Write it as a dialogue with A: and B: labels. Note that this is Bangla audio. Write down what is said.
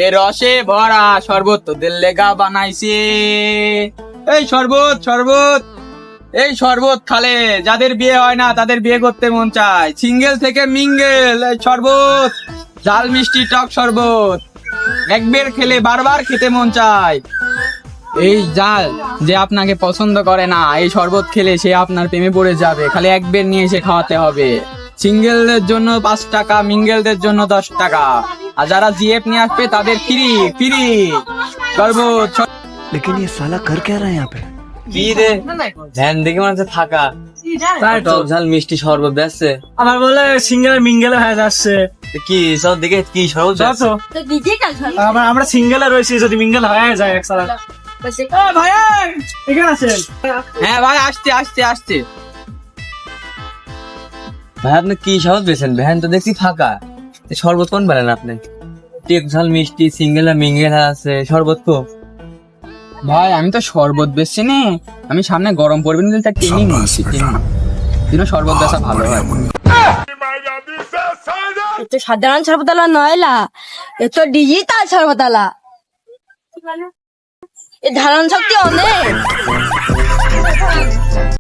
A: এ রসে ভরা শরবত তোদের লেগা বানাইছে। এই শরবত শরবত, এই শরবত খালে যাদের বিয়ে হয় না তাদের বিয়ে করতে মন চায়। সিঙ্গেল থেকে মিঙ্গেল, এই শরবত ঝাল মিষ্টি টক শরবত একবার খেলে বারবার খেতে মন চায়। এই জাল যে আপনাকে পছন্দ করে না, এই শরবত খেলে সে আপনার প্রেমে পড়ে যাবে। খালি একবার নিয়ে এসে খাওয়াতে হবে। সিঙ্গেলদের জন্য 5 টাকা, মিঙ্গেলদের জন্য 10 টাকা, আর যারা জিএফ নিয়ে আসবে তাদের ফ্রি ফ্রি শরবত।
B: लेकिन ये साला कर क्या रहा है यहाँ पे?
C: কি রে ধ্যান দেখে মনে হচ্ছে ফাঁকা। টক ঝাল মিষ্টি শরবত বেচছে।
D: আমার বলে সিঙ্গেল মিঙ্গেল হয়ে যাচ্ছে।
C: কি সব দিকে কি শরবত বেচছে?
D: আমরা সিঙ্গেলে রয়েছি, যদি মিঙ্গেল হয়ে যায় একসাথে। ভাই এখানে আছেন?
A: হ্যাঁ ভাই, আসছে আসছে আসছে।
C: ভাই আপনি কি শরবত বেচেন? ভ্যান তো দেখছি ফাঁকা। এ শরবত কোন বলেন আপনি? টক ঝাল মিষ্টি সিঙ্গেল আর মিঙ্গেল আছে, শরবত তো।
A: ভাই আমি তো শরবত বেচছি নি, আমি সামনে গরম পড়বে না তার ট্রেনিং নিচ্ছি। ট্রেনিং শরবত বেচা ভালো হয়।
E: তো সাধারণ সর্বতলা নয়লা, এ তো ডিজিটাল সর্বতলা। এ ধারণ শক্তি অনেক।